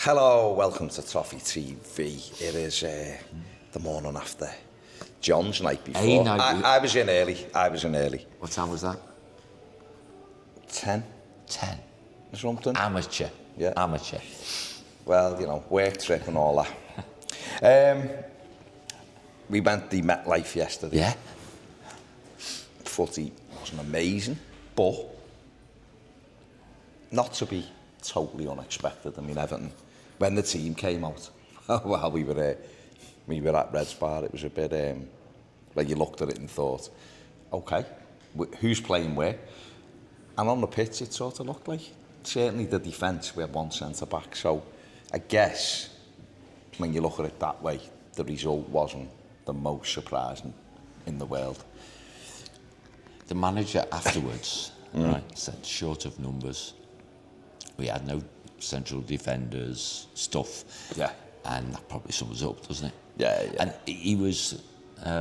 Hello, welcome to Toffee TV. It is the morning after John's night before. I was in early. What time was that? 10. 10? Or something. Amateur. Yeah. Amateur. Well, you know, work trip and all that. We went to MetLife yesterday. Yeah. Footy wasn't amazing, but not to be totally unexpected. I mean, Everton, when the team came out, while we were at Red Spar, it was a bit, like you looked at it and thought, okay, who's playing where? And on the pitch, it sort of looked like, certainly the defence, we had one centre-back. So I guess, when you look at it that way, the result wasn't the most surprising in the world. The manager afterwards, right, said short of numbers, we had no central defenders, stuff. Yeah. And that probably sums up, doesn't it? Yeah. And he was, you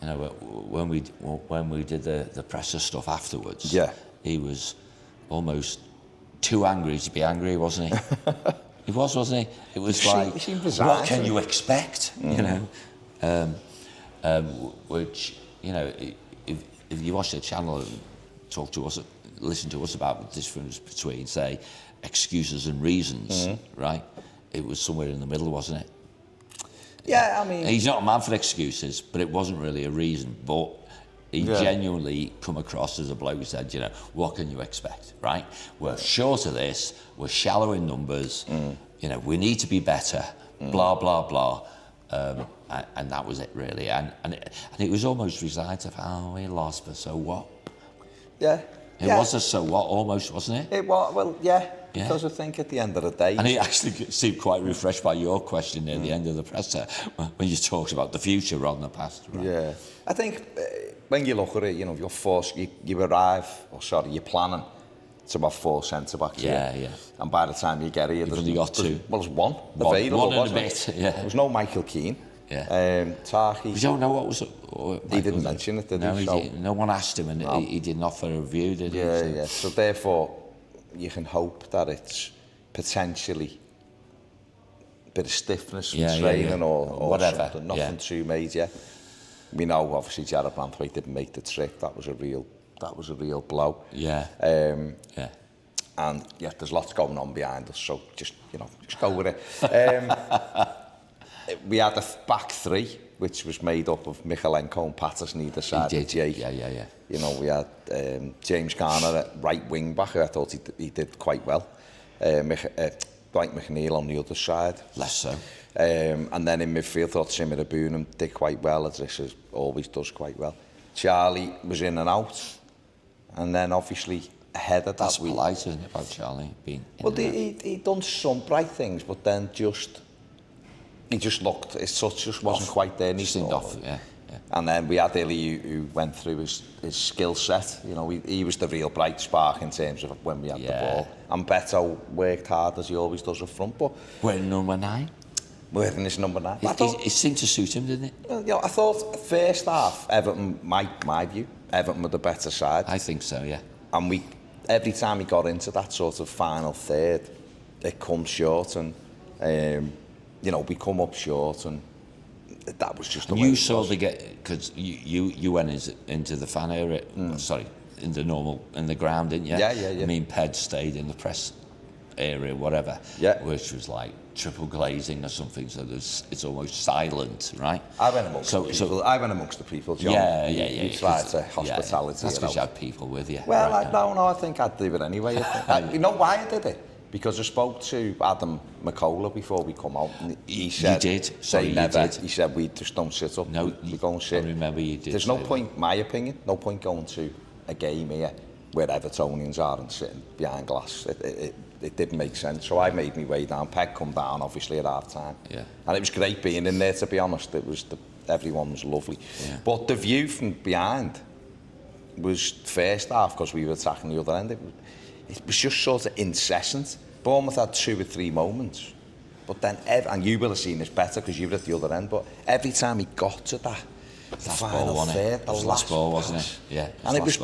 know, when we did the presser stuff afterwards, yeah, he was almost too angry to be angry, wasn't he? He was, wasn't he? It was what can you expect? You know, which, you know, if you watch the channel and talk to us, listen to us about the difference between, say, excuses and reasons, right? It was somewhere in the middle, wasn't it? Yeah, I mean... He's not a man for excuses, but it wasn't really a reason. But he genuinely come across as a bloke who said, you know, what can you expect, right? We're short of this, we're shallow in numbers, you know, we need to be better, blah, blah, blah. And that was it, really. And it was almost resigned to, oh, we lost, but so what? Yeah. It was a so what, almost, wasn't it? It was, well, yeah, because I think at the end of the day... And he actually seemed quite refreshed by your question near the end of the presser, when you talked about the future rather than the past. Right? Yeah. I think when you look at it, you know, you're forced, you arrive, or sorry, you're planning to have 4 centre-backs here. Yeah. And by the time you get here, you've only got 2. Well, there's one available, one and a bit, yeah. There was no Michael Keane. Yeah. Toffee. We don't know what was... He didn't mention it, did he? No, so, no one asked him, and he didn't offer a review, did he? Yeah. So therefore, you can hope that it's potentially a bit of stiffness from training or whatever. Something. Nothing too major. We know, obviously, Jared Branthwaite didn't make the trip. That was a real blow. Yeah. And yeah, there's lots going on behind us, so just go with it. We had a back 3, which was made up of Michalenko and Patterson either side. He did. Yeah. You know, we had James Garner at right wing back, who I thought he did quite well. Dwight McNeil on the other side. Less so. And then in midfield, I thought Simmer Aboonham did quite well, as this always does quite well. Charlie was in and out. And then obviously ahead of that... That's polite, isn't it, about Charlie being in and out? He done some bright things, but then he just looked, his touch just wasn't quite there. Just seemed off, yeah. And then we had Illy who went through his skill set. You know, he was the real bright spark in terms of when we had the ball. And Beto worked hard, as he always does up front. But wearing number 9? Wearing his number 9. It seemed to suit him, didn't it? You know, I thought first half, Everton, my view, Everton were the better side. I think so, yeah. And every time he got into that sort of final third, it comes short, and you know, we come up short, and that was just the way you saw the get, because you went into the fan area, sorry, in the ground, didn't you? Yeah. I mean, Ped stayed in the press area, whatever, which was like triple glazing or something, so it's almost silent, right? I went amongst the people, John. Yeah. You tried to hospitality. That's because you had people with you. Well, right, no, I think I'd do it anyway. You know why I did it? Because I spoke to Adam McCullough before we come out, and he said... You did? Sorry, you did. He said, we just don't sit up, no, we go and sit. I remember you did. There's no point, my opinion, no point going to a game here where Evertonians are and sitting behind glass. It didn't make sense, so I made my way down. Peg come down, obviously, at half-time. Yeah. And it was great being in there, to be honest. Everyone was lovely. Yeah. But the view from behind was first half, because we were attacking the other end. It was just sort of incessant. Bournemouth had 2 or 3 moments, but then, and you will have seen this better because you were at the other end, but every time he got to that final third, the last ball, wasn't it? Yeah, and it was,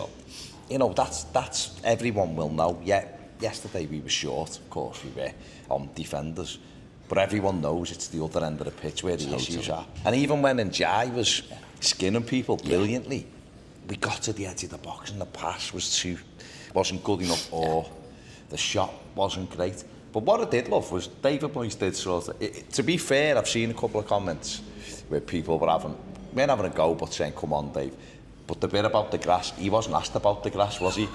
you know, that's everyone will know. Yeah, yesterday we were short, of course we were, on defenders. But everyone knows it's the other end of the pitch where the issues are. And even when Njai was skinning people brilliantly, we got to the edge of the box and the pass wasn't good enough, or the shot wasn't great. But what I did love was David Moyes did sort of, to be fair, I've seen a couple of comments where people were having a go, but saying, come on, Dave. But the bit about the grass, he wasn't asked about the grass, was he?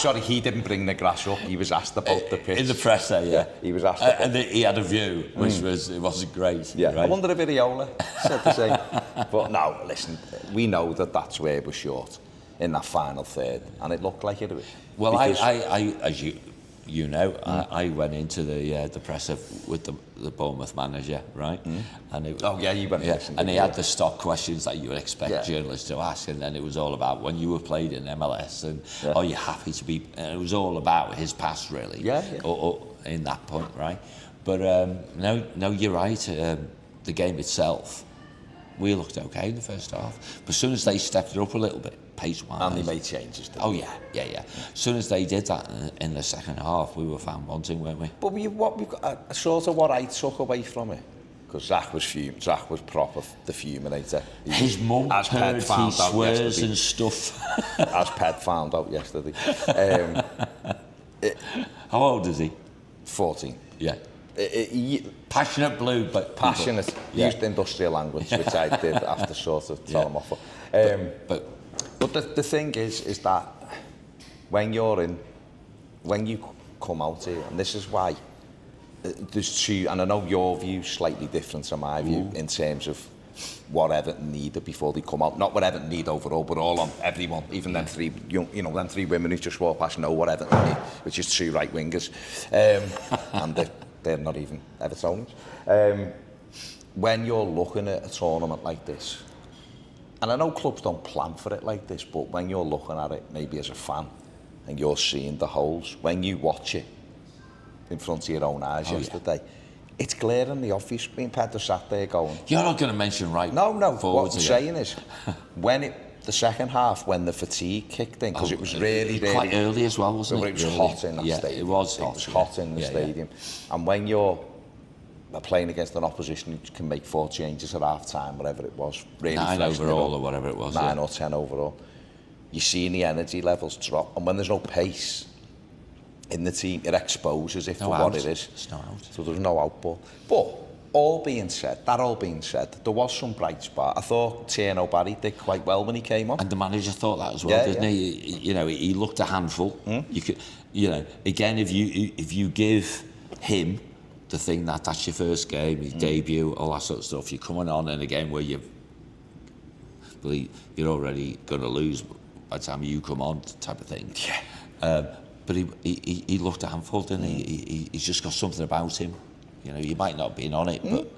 Sorry, he didn't bring the grass up. He was asked about the pitch. In the presser, yeah. He was asked about and he had a view, which wasn't great. Yeah, right? I wonder if Iriola said the same. But no, listen, we know that that's where we're short in that final third, and it looked like it. Well, I as you know, I went into the presser with the Bournemouth manager, right? And it, you went. Yeah, and he had the stock questions that you would expect journalists to ask, and then it was all about when you were played in MLS, and are you happy to be? And it was all about his past, really. Or in that point, right? But no, you're right. The game itself, we looked okay in the first half, but as soon as they stepped it up a little bit, pace-wise, and they made changes. Yeah. As soon as they did that in the second half, we were found wanting, weren't we? But sort of what I took away from it, because Zach was proper the fuminator. His mum heard he swears and stuff. As Ped found out yesterday. How old is he? 14. Yeah. Passionate blue, but passionate. Used industrial language, which I did after sort of tell him off. But the thing is that when you come out here, and this is why there's two, and I know your view's slightly different to my view in terms of what Everton needed before they come out. Not what Everton need overall, but all on everyone. Even them three, them three women who just walk past know what Everton need, which is two right wingers, and they're not even Evertonians. When you're looking at a tournament like this, and I know clubs don't plan for it like this, but when you're looking at it, maybe as a fan, and you're seeing the holes, when you watch it in front of your own eyes yesterday, it's glaringly obvious. Me and Pedro sat there going... You're not going to mention right No, what I'm saying is, the second half, when the fatigue kicked in, because it was really... Quite early as well, wasn't it? It was hot in that stadium. It was hot. It was hot in the stadium. And when you're playing against an opposition who can make 4 changes at half-time, whatever it was, really 9 overall or whatever it was. 9 or 10 overall. You're seeing the energy levels drop, and when there's no pace in the team, it exposes it for what it is. It's not out. So there's no outball. But all being said, there was some bright spot. I thought Tierno Barry did quite well when he came on. And the manager thought that as well, didn't he? He looked a handful. You could, again, if you give him the thing that's your first game, his debut, all that sort of stuff, you're coming on in a game where you're already going to lose by the time you come on, type of thing. But he looked a handful, didn't he? He's just got something about him. You might not have been on it, but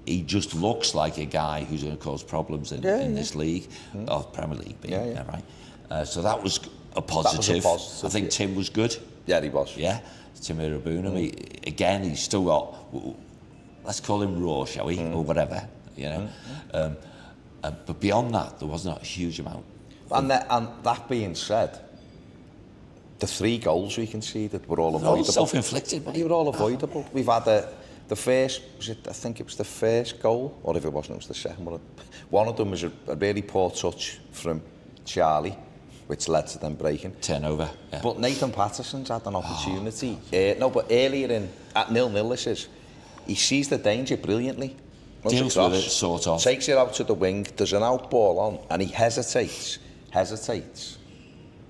he just looks like a guy who's going to cause problems in this league, or Premier League, right? So that was a positive. I think Tim was good. Yeah, he was. Yeah, Tim Irabuna. Again, he's still got, let's call him raw, shall we, or whatever, but beyond that, there was not a huge amount. And that being said, the 3 goals we conceded were all avoidable. Self-inflicted, mate. They were all avoidable. We've had the first, I think it was the first goal, or if it wasn't, it was the second one. One of them was a really poor touch from Charlie, which led to them breaking. Turnover, yeah. But Nathan Patterson's had an opportunity. But earlier at 0-0 this is, he sees the danger brilliantly. Deals with it, sort of. Takes it out to the wing, there's an out ball on, and he hesitates,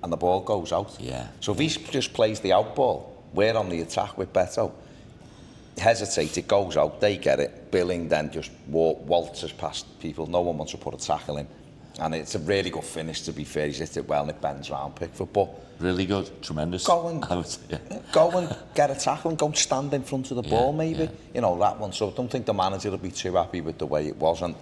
and the ball goes out. Yeah. So if he just plays the out ball, we're on the attack with Beto. Hesitate, it goes out, they get it. Billing then just waltzes past people. No one wants to put a tackle in. And it's a really good finish, to be fair. He's hit it well and it bends round Pickford. But really good, tremendous. Go and get a tackle and go and stand in front of the ball, maybe. That one. So I don't think the manager will be too happy with the way it was. And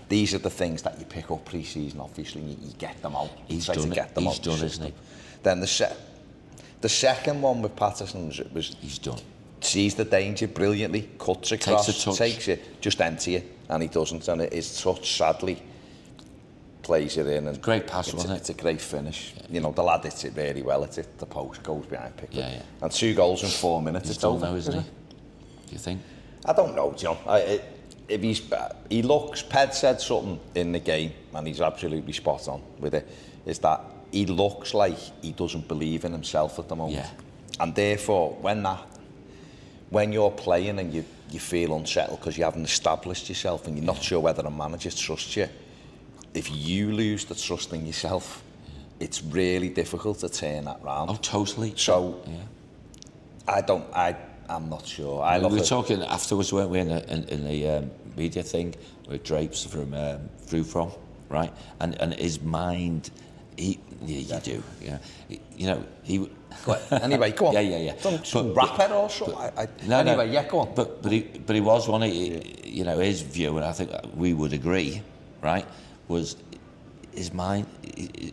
these are the things that you pick up pre-season, obviously, and you get them out. He's done it. He's done, isn't he? Then the second one with Patterson was he's done. Sees the danger brilliantly, cuts across, takes it, just empty it, and he doesn't. And his touch, sadly, plays it in. And great pass, wasn't it? It's a great finish. Yeah. You know, the lad hits it really well. It's the post, goes behind Pickford. Yeah. And 2 goals in 4 minutes. He's done now, isn't he? Do you think? I don't know, John. If he looks, Ped said something in the game, and he's absolutely spot on with it, is that he looks like he doesn't believe in himself at the moment. Yeah. And therefore, when you're playing and you feel unsettled because you haven't established yourself and you're not sure whether a manager trusts you, if you lose the trust in yourself, it's really difficult to turn that round. Oh, totally. So, I'm not sure. We were talking afterwards, weren't we, in the media thing with Drapes from right? And his mind, you do, yeah. You know, he. Anyway, go on. Yeah. Some rapper or something. Anyway, go on. But he was one of, you know, his view, and I think we would agree, right? Was his mind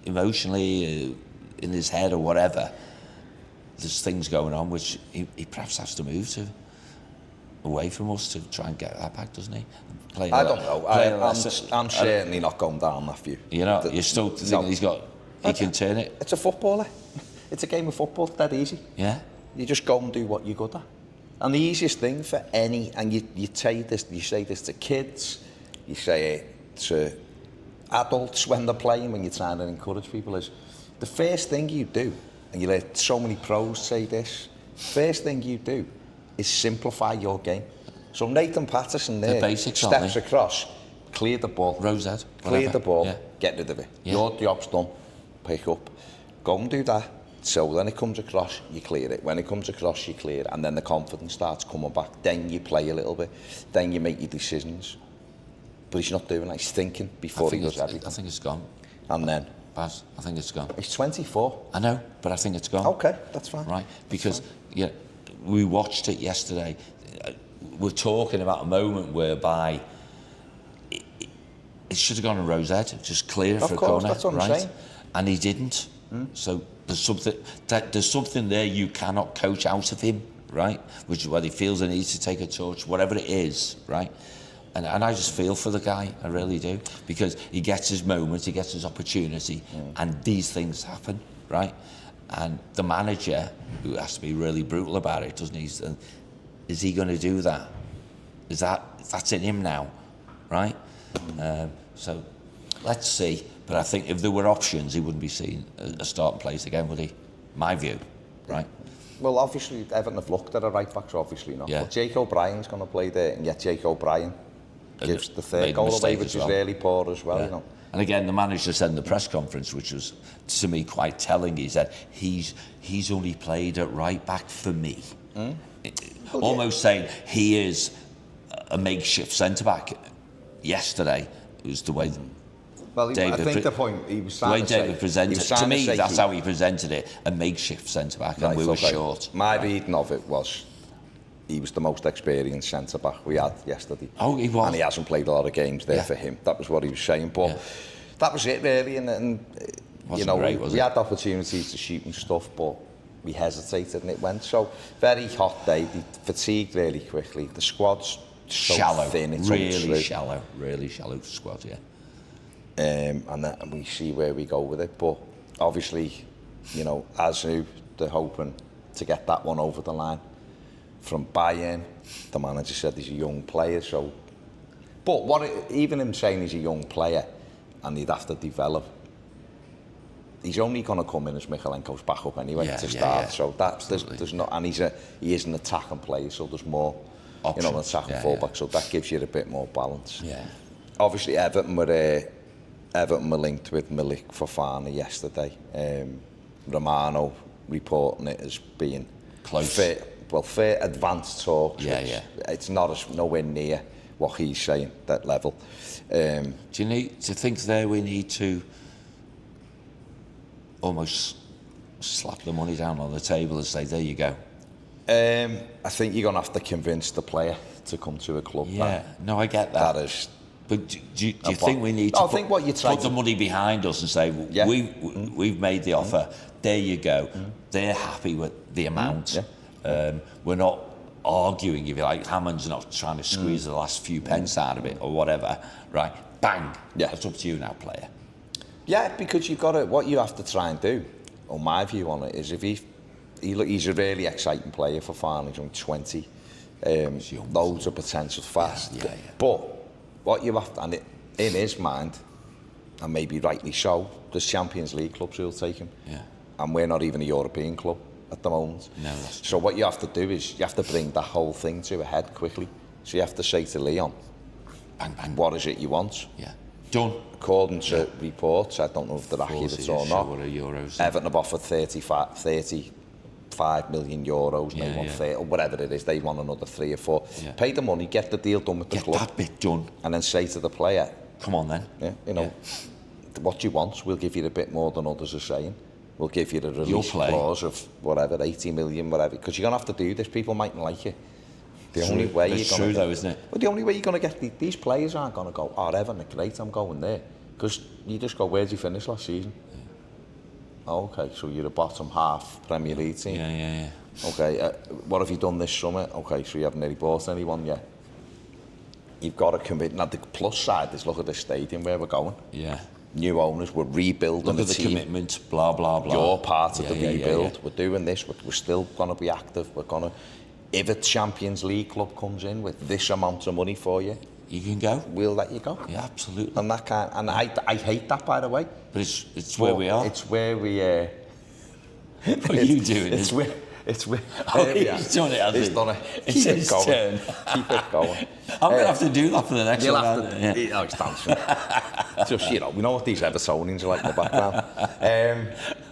emotionally in his head or whatever. There's things going on which he perhaps has to move away from us to try and get that back, doesn't he? I don't know. I'm certainly not going down that view. You know, you still think he can turn it? It's a footballer. It's a game of football, that easy. Yeah. You just go and do what you're good at. And the easiest thing for any, and you say this to kids, you say it to adults when they're playing, when you're trying to encourage people, is the first thing you do, and you let so many pros say this, first thing you do is simplify your game. So Nathan Patterson there steps across, clear the ball, Rosette, clear the ball, get rid of it. Yeah. Your job's done, pick up, go and do that. So when it comes across, you clear it. When it comes across, you clear it. And then the confidence starts coming back. Then you play a little bit. Then you make your decisions. But he's not doing that. He's thinking before he does everything. I think it's gone. And then? Baz, I think it's gone. He's 24. I know, but I think it's gone. Okay, that's fine. Right, because we watched it yesterday. We're talking about a moment whereby it should have gone to Rosette, just clear it for a corner, that's what I'm saying. And he didn't. So there's something there you cannot coach out of him, right? Which is whether he feels the need to take a touch, whatever it is, right? And I just feel for the guy, I really do, because he gets his moment, he gets his opportunity, and these things happen, right? And the manager, who has to be really brutal about it, doesn't he? Is he going to do that? That's in him now, right? So let's see. But I think if there were options, he wouldn't be seeing a starting place again, would he? My view, right? Well, obviously, Everton have looked at a right back, so obviously not. Yeah. But Jake O'Brien's going to play there, and yet Jake O'Brien gives the third goal away, which is really poor as well, you know. And again, the manager said in the press conference, which was to me quite telling, he said he's only played at right back for me. Almost saying he is a makeshift centre back. Yesterday was the way. Well, I think the point he was trying to say... David presented to me, that's how he presented it, a makeshift centre-back, and we were short. My reading of it was he was the most experienced centre-back we had yesterday. Oh, he was. And he hasn't played a lot of games there for him. That was what he was saying. But that was it, really. And you know, we had opportunities to shoot and stuff, but we hesitated and it went. So, very hot day. They fatigued really quickly. The squad's so shallow, thin. It's really shallow squad, and we see where we go with it. But obviously, you know, Azu, they're hoping to get that one over the line. From Bayern, the manager said he's a young player. So, but even him saying he's a young player and he'd have to develop, he's only going to come in as Michalenko's backup anyway to start. So there's not, and he is an attacking player, so there's more options, you know, an attacking fullback. So that gives you a bit more balance. Yeah. Obviously, Everton were linked with Milik Fofana yesterday. Romano reporting it as being close. Fair advanced talks. It's nowhere near what he's saying, that level. Do you think there we need to almost slap the money down on the table and say, there you go? I think you're going to have to convince the player to come to a club. No, I get that. That is. But do you think we need to put the money behind us and say, we've made the offer, there you go. They're happy with the amount. We're not arguing, if you like. Hammond's not trying to squeeze the last few pence out of it or whatever, right? Bang. It's up to you now, player. Yeah, because you've got to, what you have to try and do, or my view on it, is if he's a really exciting player for Farnley, he's only 20, loads of potential, fast. Yeah. But what you have to, and in his mind, and maybe rightly so, there's Champions League clubs who'll take him. Yeah. And we're not even a European club at the moment. No, that's true. So what you have to do is you have to bring the whole thing to a head quickly. So you have to say to Leon, bang, bang. What is it you want? Yeah. Done. According to reports, I don't know if they're accurate or not, Everton have offered 35 million euros, and they want 30, or whatever it is, they want another 3 or 4. Yeah. Pay the money, get the deal done with the club. Get that bit done. And then say to the player, come on then. Yeah, you know, what you want, we'll give you a bit more than others are saying. We'll give you the release clause of whatever, 80 million, whatever, because you're going to have to do this. People mightn't like it. The only way you're going to... It's true though, isn't it? Well, the only way you're going to get... These players aren't going to go, oh, Everton are great, I'm going there. Because you just go, where'd you finish last season? Yeah. Oh, okay, so you're a bottom half Premier League team. Yeah. Okay, what have you done this summer? Okay, so you haven't really bought anyone yet. You've got to commit. Now, the plus side is look at the stadium where we're going. Yeah. New owners, we're rebuilding the team. Look at the commitment, blah, blah, blah. You're part of the rebuild. Yeah. We're doing this, we're still going to be active. We're going to... If a Champions League club comes in with this amount of money for you, you can go. We'll let you go. Yeah, absolutely. And that kind, and I hate that, by the way. But it's where we are. It's where we. What are you doing? It's where. Oh, he's done it. He's done it. It's his turn. Keep it going. I'm gonna have to do that for the next one. Oh, it's dancing. Just we know what these Evertonians are like in the background.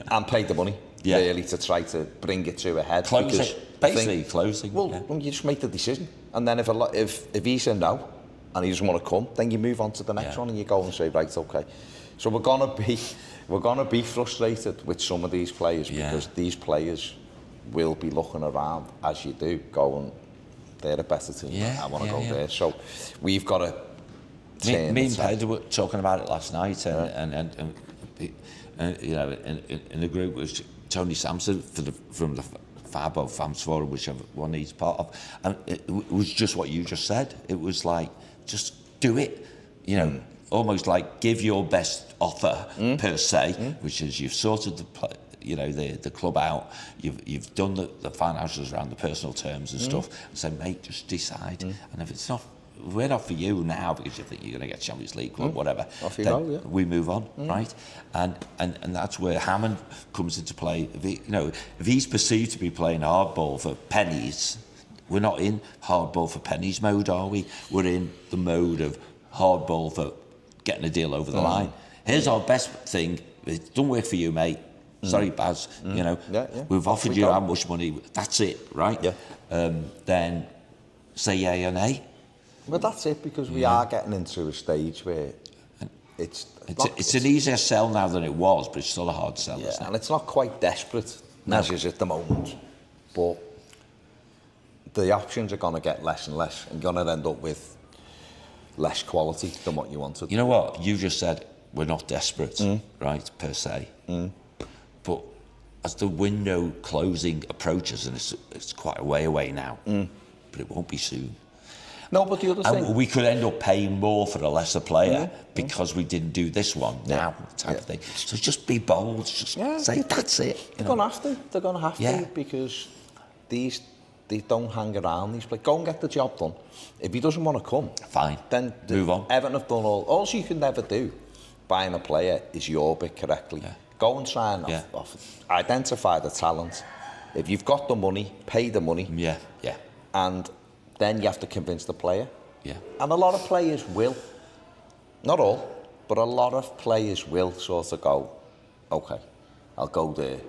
And pay the money. Yeah. Really to try to bring it to a head. Closing. Basically closing. Well, you just make the decision, and then if he said no, and he doesn't want to come, then you move on to the next one, and you go and say, right, okay. So we're gonna be frustrated with some of these players because these players will be looking around as you do, going, they're a better team. I want to go there. So we've got to. Me and Pedro were talking about it last night, and you know, in the group was Tony Sampson from the Fabo Fans Forum, whichever one he's part of, and it was just what you just said. It was like, just do it, you know, almost like give your best offer per se, which is you've sorted the club out, you've done the financials around the personal terms and stuff, and say, mate, just decide, and if it's not. We're not for you now because you think you're going to get Champions League club, whatever. Off you go, we move on, right? And that's where Hammond comes into play. If he's perceived to be playing hardball for pennies, we're not in hardball for pennies mode, are we? We're in the mode of hardball for getting a deal over the line. Here's our best thing. It doesn't work for you, mate. Sorry, Baz. You know, we've offered you how much money. That's it, right? Yeah. Then say yay or nay. But that's it, because we are getting into a stage where it's an easier sell now than it was, but it's still a hard sell. Yeah, and it's not quite desperate measures at the moment, but the options are going to get less and less, and you're going to end up with less quality than what you wanted. You know what? You just said we're not desperate, right, per se. But as the window closing approaches, and it's quite a way away now, but it won't be soon. No, but the other thing... we could end up paying more for a lesser player because we didn't do this one now, type of thing. So just be bold, just say, that's it. They're going to have to. They're going to have to, because they don't hang around. These players. Go and get the job done. If he doesn't want to come, fine, then move on. Everton have done all you can never do, buying a player, is your bit correctly. Go and try and identify the talent. If you've got the money, pay the money. And then you have to convince the player. And a lot of players will. Not all, but a lot of players will sort of go, okay, I'll go there.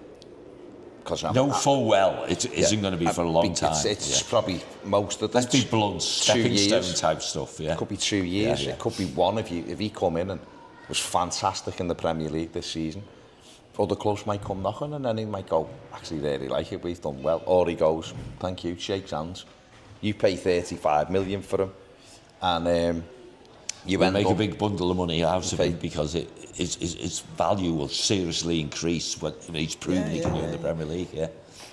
No, full well, it isn't going to be for a long time. It's probably most of the... Let's be blunt, stepping stone type stuff, It could be 2 years, it could be one if he come in and was fantastic in the Premier League this season. Other clubs might come knocking, and then he might go, actually really like it, we've done well. Or he goes, thank you, shakes hands. You pay 35 million for him, and you make a big bundle of money out of it, because its value will seriously increase when he's proven he can do in the Premier League.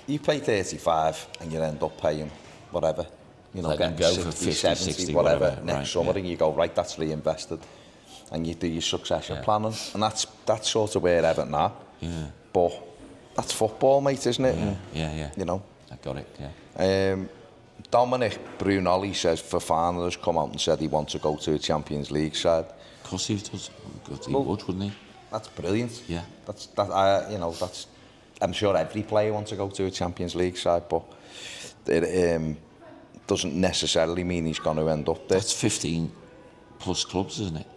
You pay 35 and you end up paying whatever, you know, getting 60, 70, whatever next summer, and you go, right, that's reinvested. and you do your succession planning, and that's sort of where Everton are. Yeah. But that's football, mate, isn't it? Yeah. You know. I got it. Yeah. Dominic Brunelli says Fofana has come out and said he wants to go to a Champions League side. Of course he does. He would, wouldn't he? That's brilliant. Yeah. That's. I'm sure every player wants to go to a Champions League side, but it doesn't necessarily mean he's going to end up there. That's 15 plus clubs, isn't it?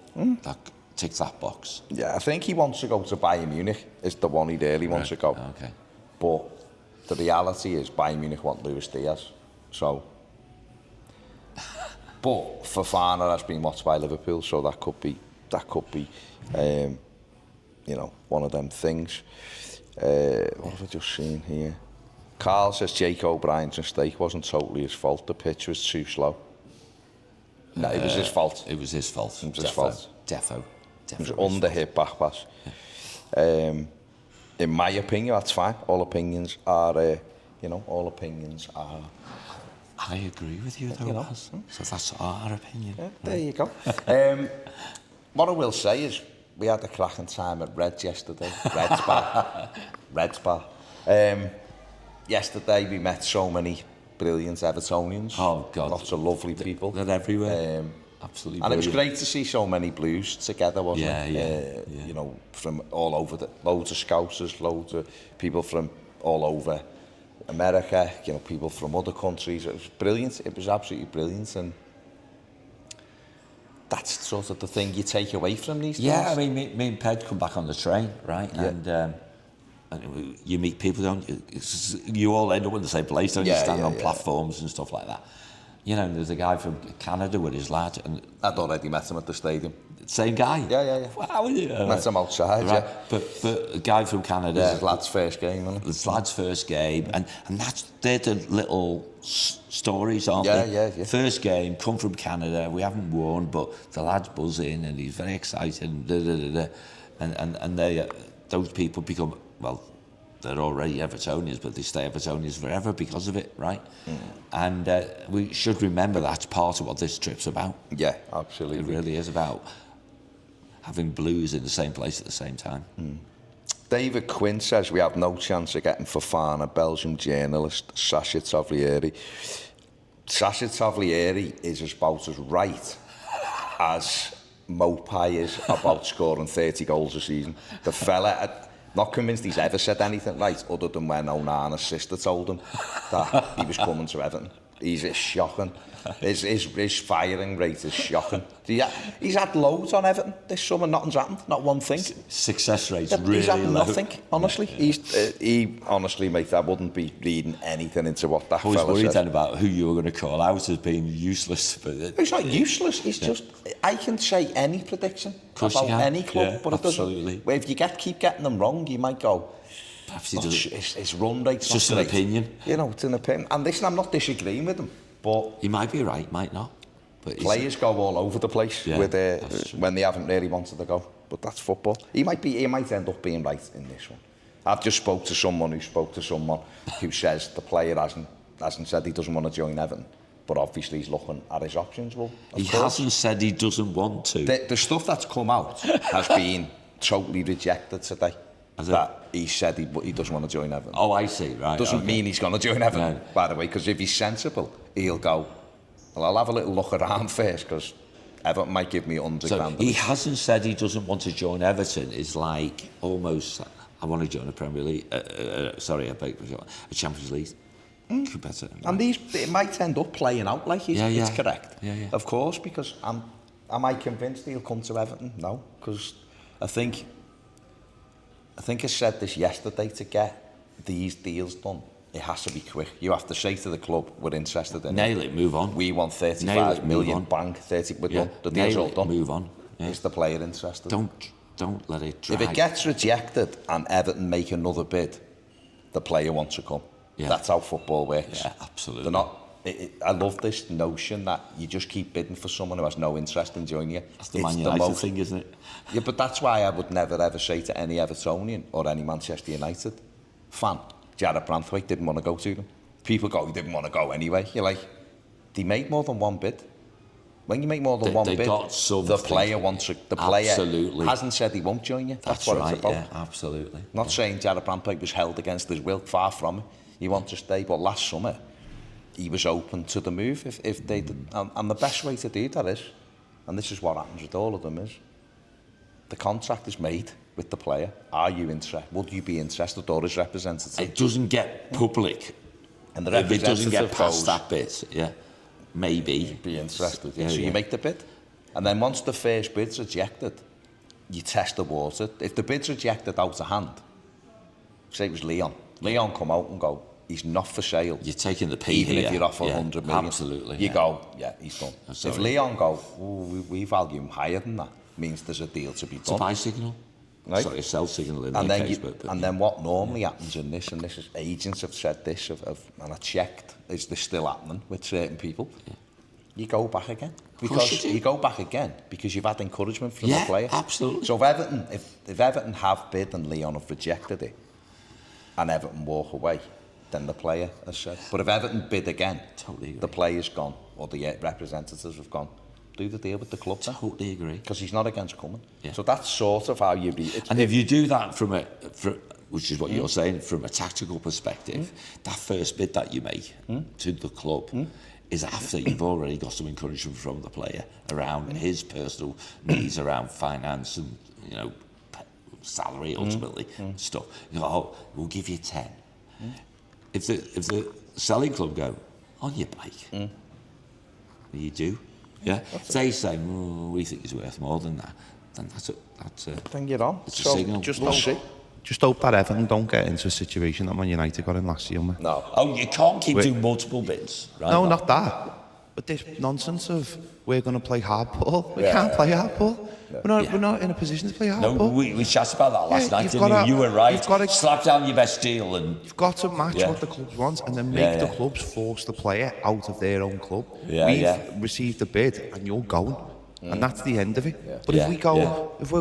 That tick that box. Yeah, I think he wants to go to Bayern Munich. Is the one he really wants to go. Okay. But the reality is Bayern Munich want Luis Diaz. So, but Fofana has been watched by Liverpool, so that could be, one of them things. What have I just seen here? Carl says Jake O'Brien's mistake wasn't totally his fault. The pitch was too slow. No, it was his fault. It was his fault. It was his fault. Defo. It was under hit back pass. Yeah. In my opinion, that's fine. All opinions are, I agree with you, though. So that's our opinion. Yeah, there you go. What I will say is, we had a cracking time at Reds yesterday. Reds Bar. Yesterday we met so many brilliant Evertonians. Oh God! Lots of lovely people. They're everywhere. Absolutely. And it was great to see so many Blues together, wasn't it? Yeah. You know, from all over, loads of Scousers, loads of people from all over America, you know, people from other countries. It was brilliant. It was absolutely brilliant, and that's sort of the thing you take away from these things. Yeah, I mean, me and Ped come back on the train, right? Yeah. And you meet people, don't you? You all end up in the same place, don't you? Stand on platforms and stuff like that. You know, there's a guy from Canada with his lad. And I'd already met him at the stadium. Same guy? Yeah. Wow, met him outside, right. yeah. But a guy from Canada... This is lad's first game, isn't it? It's lad's first game. And they're the little stories, aren't they? Yeah. First game, come from Canada. We haven't won, but the lad's buzzing and he's very excited. And those people become... Well, they're already Evertonians, but they stay Evertonians forever because of it, right? And we should remember that's part of what this trip's about. Yeah, absolutely. It really is about having Blues in the same place at the same time. David Quinn says we have no chance of getting Fofana. Belgian journalist Sacha Tavlieri. Sacha Tavlieri is about as right as Mopai is about scoring 30 goals a season. The fella... Not convinced he's ever said anything right, other than when Onana's sister told him that he was coming to Everton. It's shocking. His firing rate is shocking. He's had loads on Everton this summer. Nothing's happened. Not one thing. Success rate's really low. He's had nothing, honestly. He honestly, mate, I wouldn't be reading anything into what that fella said. I was worried then about who you were going to call out as being useless. But he's not useless. He's just... I can say any prediction about any club, but it doesn't... If you keep getting them wrong, you might go... His run rate's just an opinion. You know, it's an opinion. And listen, I'm not disagreeing with him, but... He might be right, might not. But players go all over the place with when they haven't really wanted to go. But that's football. He might end up being right in this one. I've just spoke to someone who says the player hasn't said he doesn't want to join Everton. But obviously he's looking at his options. Well, he hasn't said he doesn't want to. The stuff that's come out has been totally rejected today. That he said he doesn't want to join Everton. Oh, I see, right. Doesn't mean he's going to join Everton, by the way, because if he's sensible, he'll go, well, I'll have a little look around first, because Everton might give me 100 grand. He hasn't said he doesn't want to join Everton. It's like almost, I want to join the Premier League, a Champions League. Better, right? And it might end up playing out like it's correct. Yeah. Of course, because am I convinced he'll come to Everton? No, because I think I said this yesterday, to get these deals done, it has to be quick. You have to say to the club, we're interested in Nail it, move on. We want 35 million, bang, 30, we're done. The deal's all done. Move on. Yeah. Is the player interested? Don't let it drag. If it gets rejected and Everton make another bid, the player wants to come. Yeah. That's how football works. Yeah, absolutely. They're not... I love this notion that you just keep bidding for someone who has no interest in joining you. That's the Man United thing, isn't it? Yeah, but that's why I would never ever say to any Evertonian or any Manchester United fan, Jared Branthwaite didn't want to go to them. People go, he didn't want to go anyway. You're like, they made more than one bid. When you make more than one bid, the player hasn't said he won't join you. That's what it's about. Yeah, absolutely. Not saying Jarrod Brandtpipe was held against his will, far from it. He wanted to stay, but last summer, he was open to the move if they did. And the best way to do that is, and this is what happens with all of them, is the contract is made with the player. Are you interested? Would you be interested, or is representative? It doesn't get public. And the representative, if it doesn't get past that bit, yeah, maybe. Be interested. So you make the bid. And then once the first bid's rejected, you test the water. If the bid's rejected out of hand, say it was Leon come out and go, he's not for sale. You're taking the P even here. If you're offer 100 million. Absolutely. You go, yeah, he's done. If Leon go, we value him higher than that, means there's a deal to be done. It's a buy signal. Right? Sorry, a sell signal in and that then case. And then what normally happens in this, and this is agents have said this, and I checked, is this still happening with certain people? Yeah. You go back again. Because you go back again because you've had encouragement from the player. Absolutely. So if Everton have bid and Leon have rejected it, and Everton walk away, then the player has said. But if Everton bid again, the player's gone, or the representatives have gone, do the deal with the club. Totally agree. Because he's not against coming. Yeah. So that's sort of how you read it. And if you do that which is what you're saying, from a tactical perspective, that first bid that you make to the club is after you've already got some encouragement from the player around his personal needs, around finance and, you know, salary ultimately, stuff. You go, oh, we'll give you 10. If the selling club go, on your bike, you do. Yeah, they say, we think he's worth more than that. Then that's a then you're on. It's a signal. Just hope that Everton don't get into a situation that Man United got in last year. No. Oh, you can't keep doing multiple bids, right? No, not that. But this nonsense of we're going to play hardball. We can't play hardball. We're not in a position to play hardball. No, we chatted about that last night, didn't you? You were right. Slap down your best deal and... You've got to match what the clubs want and then make the clubs force the player out of their own club. We've received a bid and you're going. And that's the end of it. But if we've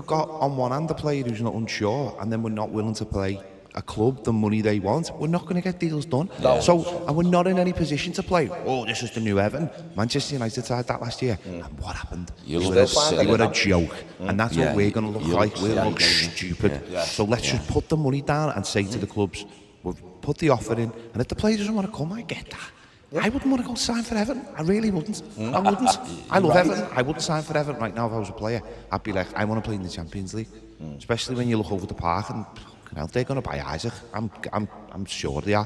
got on one hand a player who's not unsure and then we're not willing to play a club the money they want, we're not going to get deals done. And we're not in any position to play, oh, this is the new Everton. Manchester United tried that last year. And what happened? They were a joke. And that's what we're going to look like. We're going to look stupid. So let's just put the money down and say to the clubs, we'll put the offer in. And if the player doesn't want to come, I get that. I wouldn't want to go sign for Everton. I really wouldn't. I wouldn't. I love Everton. I wouldn't sign for Everton right now if I was a player. I'd be like, I want to play in the Champions League. Especially when you look over the park and they're going to buy Isaac. I'm sure they are.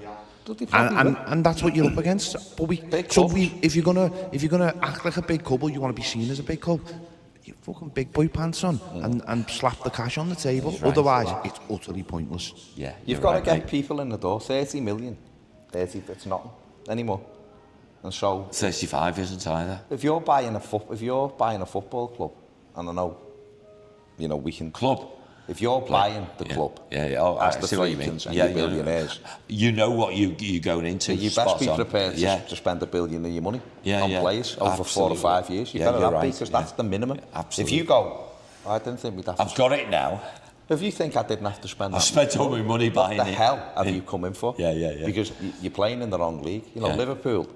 And that's what you're up against. But if you're gonna act like a big couple, you want to be seen as a big club. You fucking big boy pants on and slap the cash on the table. Right. Otherwise, it's utterly pointless. Yeah, you've got to get people in the door. 30 million. 30, it's nothing anymore. And so 35 isn't either. If you're buying a football club, and I know, you know, we can club. If you're buying the club, Oh, as the Friedkins and the billionaires, you know what you're going into. You best be prepared to spend $1 billion of your money on players over 4 or 5 years. You better have because that's the minimum. Absolutely. If you go, I didn't think we'd have to. I've got it now. If you think I didn't have to spend, I spent all my money buying it. What the hell have you come in for? Yeah. Because you're playing in the wrong league. You know, Liverpool.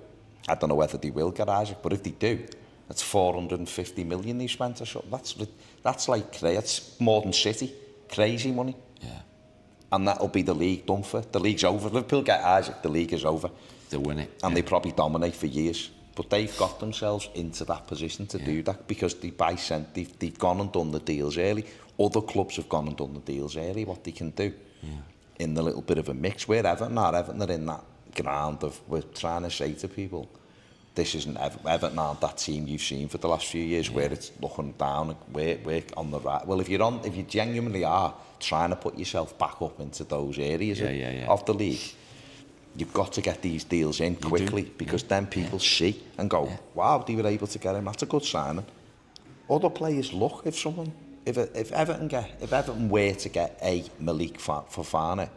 I don't know whether they will get Isaac, but if they do, that's 450 million they spent or something. That's like that's more than City. Crazy money. Yeah. And that'll be the league done for. The league's over. Liverpool get Isaac, the league is over. They'll win it. And they probably dominate for years. But they've got themselves into that position to do that because they've gone and done the deals early. Other clubs have gone and done the deals early, what they can do in the little bit of a mix. Where Everton are in that ground of, we're trying to say to people, this isn't Everton aren't that team you've seen for the last few years where it's looking down, we're on the right. Well, if you genuinely are trying to put yourself back up into those areas of the league, you've got to get these deals in quickly because then people see and go, wow, they were able to get him. That's a good signing. Other players look if Everton were to get a Malik Fofana,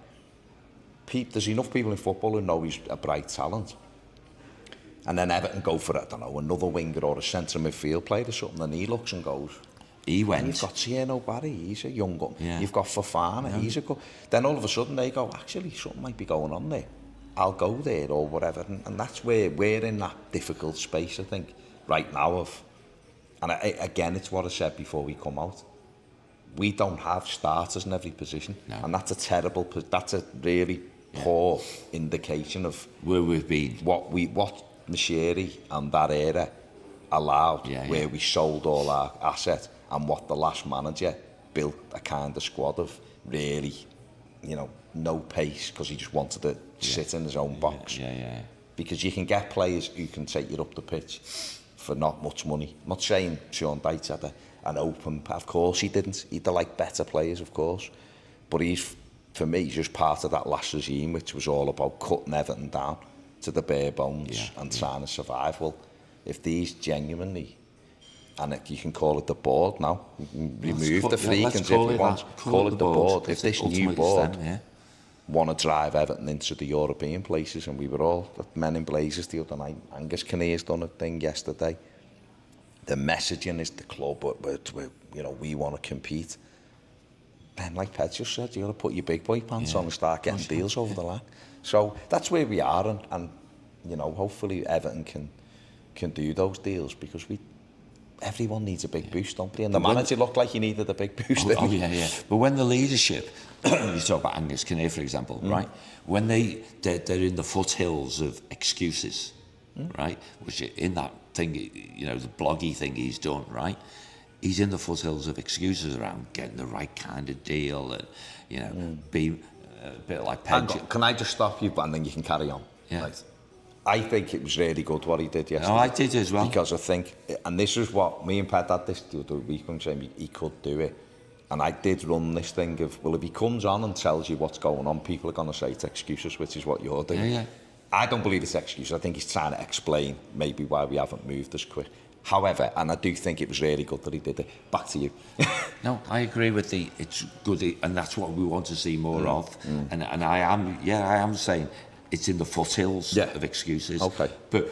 there's enough people in football who know he's a bright talent. And then Everton go for, I don't know, another winger or a centre midfield player or something, and he looks and goes. He went. And you've got Tierno Barry, he's a young gun. Yeah. You've got Fofana, he's a good. Then all of a sudden they go, actually, something might be going on there. I'll go there or whatever. And that's where we're in that difficult space, I think, right now of And again, it's what I said before we come out. We don't have starters in every position. No. And that's that's a really poor indication of where we've been. What Mashiri and that era allowed, where we sold all our assets, and what the last manager built a kind of squad of really, you know, no pace, because he just wanted to sit in his own box. Because you can get players who can take you up the pitch for not much money. I'm not saying Sean Dyche had an open, of course he didn't. He'd like better players, of course. But for me, he's just part of that last regime, which was all about cutting Everton down to the bare bones and trying to survive. Well, if these genuinely, and you can call it the board now, remove the Friedkins if you want, call it the board. If this new board want to drive Everton into the European places, and we were all men in blazers the other night. Angus Kinnear's done a thing yesterday. The messaging is the club, you know, we want to compete. Then, like Ped just said, you got to put your big boy pants on and start getting deals over the line. So that's where we are, and you know, hopefully Everton can do those deals, because everyone needs a big boost, don't they? And the manager looked like he needed a big boost. But when the leadership, you talk about Angus Kinnear, for example, right? When they're in the foothills of excuses, right? Which in that thing, you know, the bloggy thing he's done, right? He's in the foothills of excuses around getting the right kind of deal, and you know, being a bit like Ped. Can I just stop you, and then you can carry on? Yeah. Right. I think it was really good what he did yesterday. Oh, I did as well. Because I think, and this is what me and Ped had this the other week, when saying he could do it. And I did run this thing of, well, if he comes on and tells you what's going on, people are going to say it's excuses, which is what you're doing. I don't believe it's excuses. I think he's trying to explain maybe why we haven't moved as quick. However, and I do think it was really good that he did it. Back to you. No, I agree with it's good, and that's what we want to see more of. And I am saying it's in the foothills of excuses. Okay. But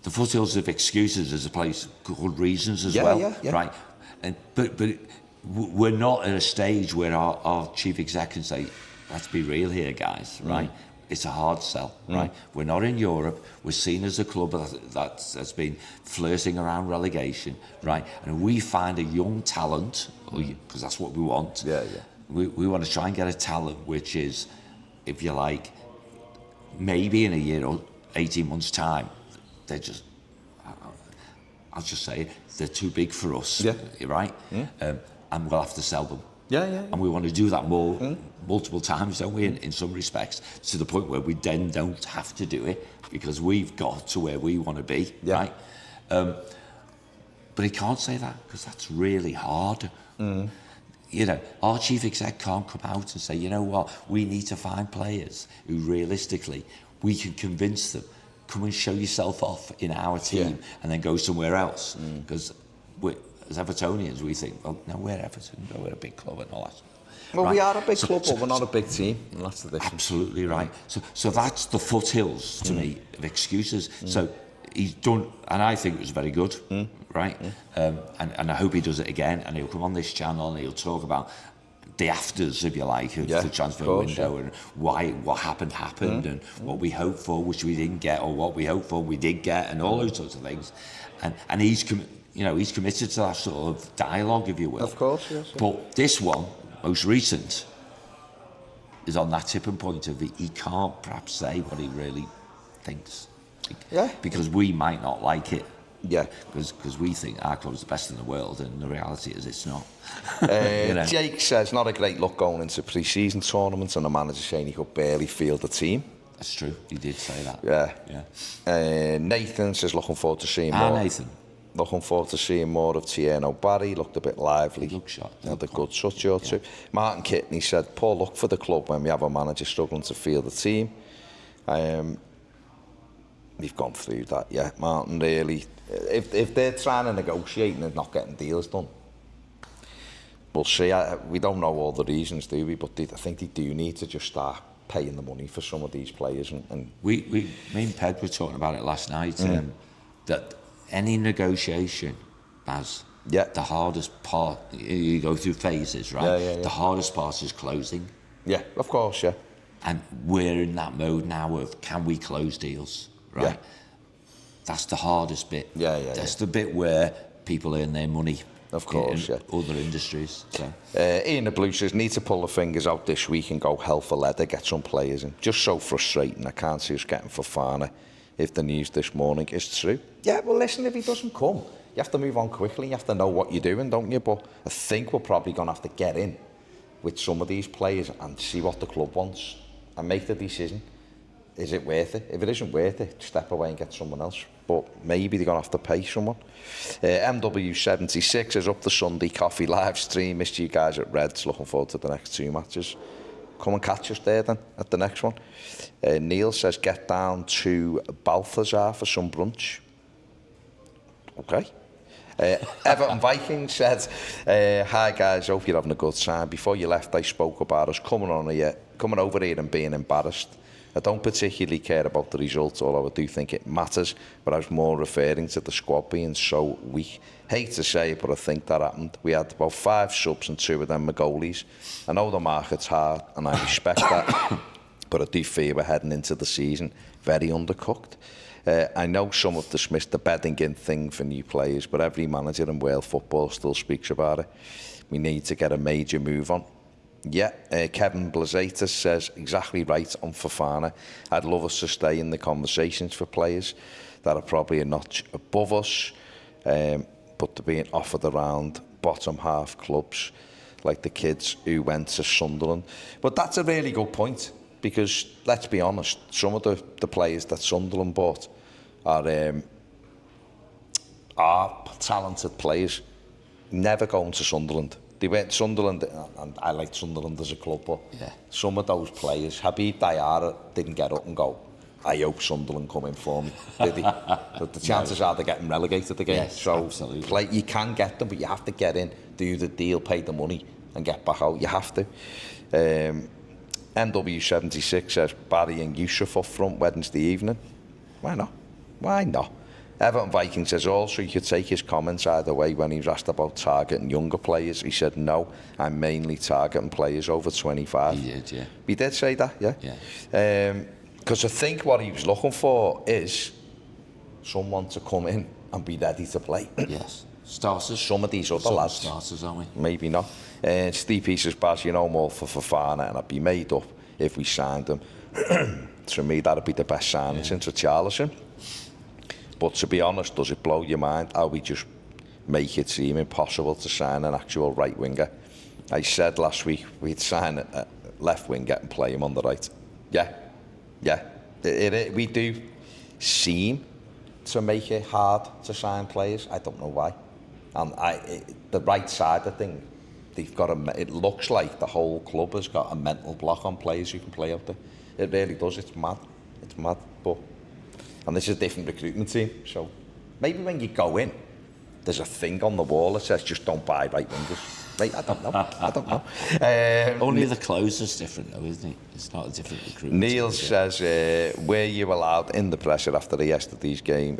the foothills of excuses is a place of good reasons as well, right? And but we're not at a stage where our chief exec can say, let's be real here, guys, right? It's a hard sell, right? We're not in Europe. We're seen as a club that's been flirting around relegation, right? And we find a young talent, because that's what we want. We want to try and get a talent which is, if you like, maybe in a year or 18 months' time, they're just, I'll just say it, they're too big for us, right? And we'll have to sell them. And we want to do that multiple times, don't we, in some respects, to the point where we then don't have to do it, because we've got to where we want to be, right? But he can't say that, because that's really hard. You know, our chief exec can't come out and say, you know what, we need to find players who realistically we can convince them, come and show yourself off in our team and then go somewhere else. Because as Evertonians, we think, well, no, we're Everton, no, we're a big club and all that. Well, we are a big club, but we're not a big team, and that's the difference. Absolutely right. So that's the foothills, to me, of excuses. So he's done, and I think it was very good, right? And I hope he does it again, and he'll come on this channel and he'll talk about the afters, if you like, of the transfer window, and what happened, and what we hoped for, which we didn't get, or what we hoped for, we did get, and all those sorts of things. And he's committed to that sort of dialogue, if you will. Of course, yes. But this one, most recent, is on that tipping point of he can't perhaps say what he really thinks. Because we might not like it. Because we think our club's the best in the world, and the reality is it's not. You know? Jake says, not a great look going into pre-season tournaments, and the manager saying he could barely field the team. That's true, he did say that. Nathan says, looking forward to seeing more. Nathan. Looking forward to seeing more of Tierno Barry. Looked a bit lively. He looked shot. Had a good touch or two. Martin Kitney said, poor luck for the club when we have a manager struggling to field the team. We've gone through that, Martin, really. If they're trying to negotiate and they're not getting deals done, we'll see. We don't know all the reasons, do we? But I think they do need to just start paying the money for some of these players. And me and Ped were talking about it last night, that any negotiation, Baz, the hardest part, you go through phases, right? The hardest part is closing. Yeah, of course, And we're in that mode now of, can we close deals, right? That's the hardest bit. That's the bit where people earn their money. Of course, in other industries. So. Ian the Blue says, need to pull the fingers out this week and go hell for leather, get some players in. Just so frustrating. I can't see us getting Fofana if the news this morning is true. Yeah, well, listen, if he doesn't come, you have to move on quickly. You have to know what you're doing, don't you? But I think we're probably going to have to get in with some of these players and see what the club wants and make the decision. Is it worth it? If it isn't worth it, step away and get someone else. But maybe they're going to have to pay someone. MW76 is up the Sunday coffee live stream. Missed you guys at Reds. Looking forward to the next 2 matches. Come and catch us there then at the next one. Neil says, get down to Balthazar for some brunch. Okay. Everton Vikings said, hi guys, hope you're having a good time. Before you left, I spoke about us coming over here and being embarrassed. I don't particularly care about the results, although I do think it matters, but I was more referring to the squad being so weak. Hate to say it, but I think that happened. We had about 5 subs and 2 of them were goalies. I know the market's hard, and I respect that, but I do fear we're heading into the season very undercooked. I know some have dismissed the bedding in thing for new players, but every manager in world football still speaks about it. We need to get a major move on. Yeah, Kevin Blazatus says exactly right on Fofana. I'd love us to stay in the conversations for players that are probably a notch above us, but they're being offered around bottom half clubs like the kids who went to Sunderland. But that's a really good point, because let's be honest, some of the players that Sunderland bought are talented players, never going to Sunderland. They went to Sunderland, and I liked Sunderland as a club, but some of those players, Habib Diarra didn't get up and go, I hope Sunderland come in for me, did he? The chances are they're getting relegated again. Yes, so absolutely. You can get them, but you have to get in, do the deal, pay the money, and get back out. You have to. NW76 says, Barry and Yusuf up front Wednesday evening. Why not? Why not? Everton Viking says also you could take his comments either way. When he was asked about targeting younger players, he said, no, I'm mainly targeting players over 25. He did, yeah. He did say that, yeah? Yeah. Because I think what he was looking for is someone to come in and be ready to play. Yes. Starters. Some of these other lads. Starters, aren't we? Maybe not. Steve P says, Baz, you know more for Fofana, and I'd be made up if we signed him. To me, that'd be the best signing since Richarlison. But to be honest, does it blow your mind how we just make it seem impossible to sign an actual right winger? I said last week we'd sign a left winger and play him on the right. Yeah. We do seem to make it hard to sign players. I don't know why. And the right side of thing, they've got it looks like the whole club has got a mental block on players who can play out there. It really does. It's mad. It's mad. And this is a different recruitment team, so maybe when you go in, there's a thing on the wall that says just don't buy right wingers. Right? I don't know. Only the closer's different though, isn't it? It's not a different recruitment Neil team, says, were you allowed in the pressure after yesterday's game?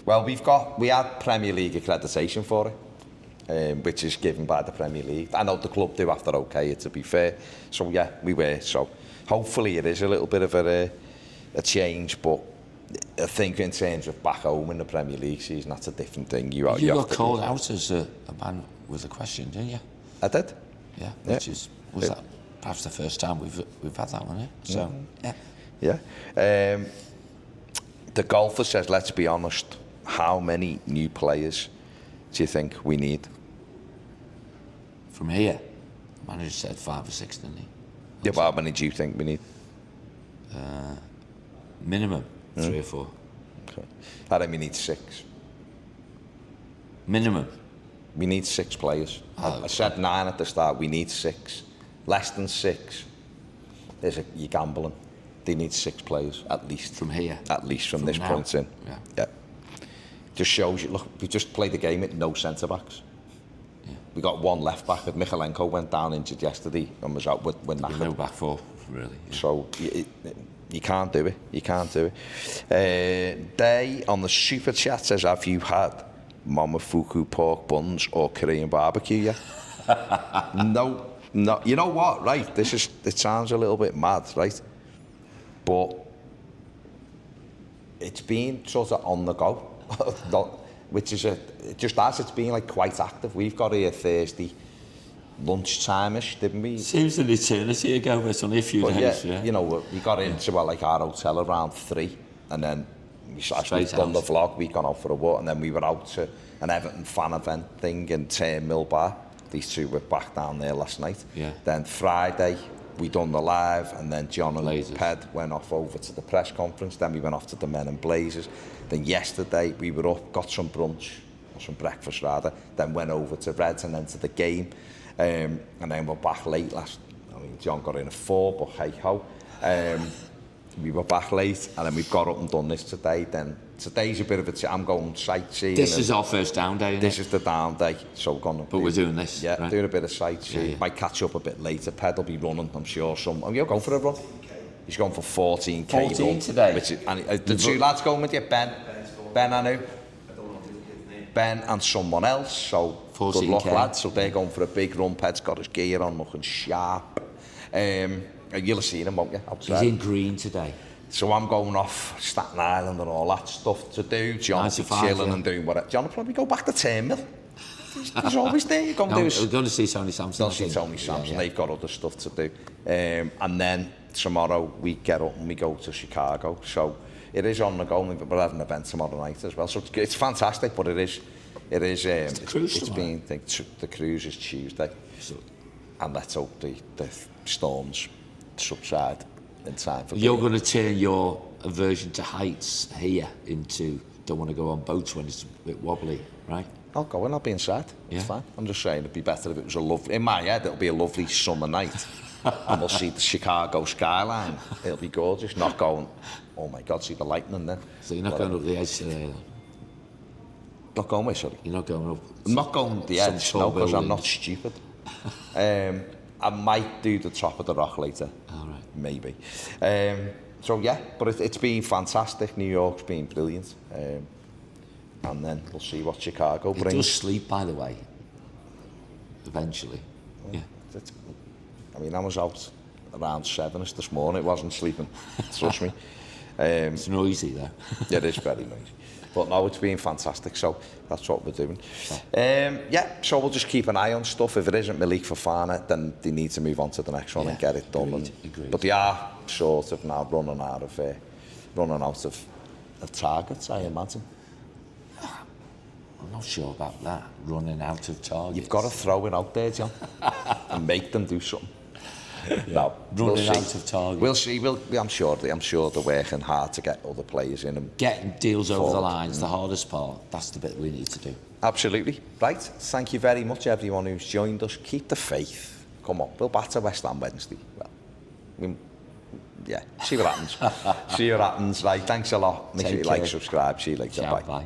Well, we had Premier League accreditation for it, which is given by the Premier League. I know the club do after okay, to be fair. So yeah, we were. So hopefully it is a little bit of a change, but I think in terms of back home in the Premier League season, that's a different thing. You got called out as a man with a question, didn't you? I did. Yeah, was that perhaps the first time we've had that one, eh? So yeah. The golfer says, let's be honest, how many new players do you think we need? From here, the manager said 5 or 6, didn't he? Yeah, but how many do you think we need? Minimum 3 or 4. Okay. I think we need 6. Minimum? We need 6 players. I said 9 at the start, we need 6. Less than 6, you're gambling. They need 6 players, at least. From here? At least from this point in. Yeah. Just shows you, look, we just played the game with no centre-backs. Yeah. We got 1 left-back. Michalenko went down injured yesterday and was out with knackered. No back 4, really. Yeah. So you can't do it. You can't do it. Day on the super chat says, have you had Momofuku pork buns or Korean barbecue yet? No. You know what, right? It sounds a little bit mad, right? But it's been sort of on the go. which is it's been like quite active. We've got here Thursday lunchtime-ish, didn't we? Seems an eternity ago, but it's only a few days. Yeah, you know, we got into like our hotel around 3, and then as we've done the vlog, we gone out for a walk, and then we were out to an Everton fan event thing in Mill Bar. These two were back down there last night. Yeah. Then Friday, we done the live, and then John and Ped went off over to the press conference. Then we went off to the Men in Blazers. Then yesterday, we were up, got some brunch, or some breakfast rather, then went over to Reds and then to the game. And then we're back late John got in at 4, but hey-ho. We were back late, and then we've got up and done this today. Then today's a bit of I'm going sightseeing. This is our first down day, This is the down day, so we're going to... But we're doing this, yeah, right? Doing a bit of sightseeing. Yeah. Might catch up a bit later. Ped will be running, I'm sure. You're going for a run? He's going for 14k. 14 run, today? The two lads going with you, Ben and who? Ben and someone else, so 14K. Good luck, lads. So they're going for a big run. Ped's got his gear on, looking sharp. You'll have seen him, won't you? Outside. He's in green today. So I'm going off Staten Island and all that stuff to do. John will be chilling and doing whatever. John will probably go back to Turnmill. He's always there. We're going to see Tony Sampson. Going to see Tony Sampson. They've got other stuff to do. And then tomorrow we get up and we go to Chicago. So it is on the go. We're having an event tomorrow night as well. So it's fantastic, but it is. The cruise is Tuesday, and let's hope the storms subside in time for. You're going to turn your aversion to heights here into don't want to go on boats when it's a bit wobbly, right? I'll go and I'll be inside. It's fine. I'm just saying it'd be better if it was a lovely. In my head, it'll be a lovely summer night, and we'll see the Chicago skyline. It'll be gorgeous. Not going. Oh my God! See the lightning then. So you're not going up the edge today. Not going where, sorry? You're not going up. I'm not going the edge, no, because I'm not stupid. I might do the top of the rock later. All right. Maybe. So yeah, but it's been fantastic. New York's been brilliant. And then we'll see what Chicago brings. It does sleep, by the way. Eventually. Yeah. I mean, I was out around 7ish this morning. It wasn't sleeping. Trust me. It's noisy though. Yeah, it is very noisy. But no, it's been fantastic, so that's what we're doing. So we'll just keep an eye on stuff. If it isn't Malik Fofana, then they need to move on to the next one and get it done. Agreed. But they are sort of now running out of targets, I imagine. I'm not sure about that, running out of targets. You've got to throw it out there, John, and make them do something. No, running out of targets. We'll see. I'm sure they're working hard to get other players in and getting deals over the lines. The hardest part. That's the bit we need to do. Absolutely. Right. Thank you very much, everyone who's joined us. Keep the faith. Come on, we'll batter West Ham Wednesday. Well, see what happens. See what happens. Right. Thanks a lot. Make sure you like, subscribe. See you later. Ciao, bye.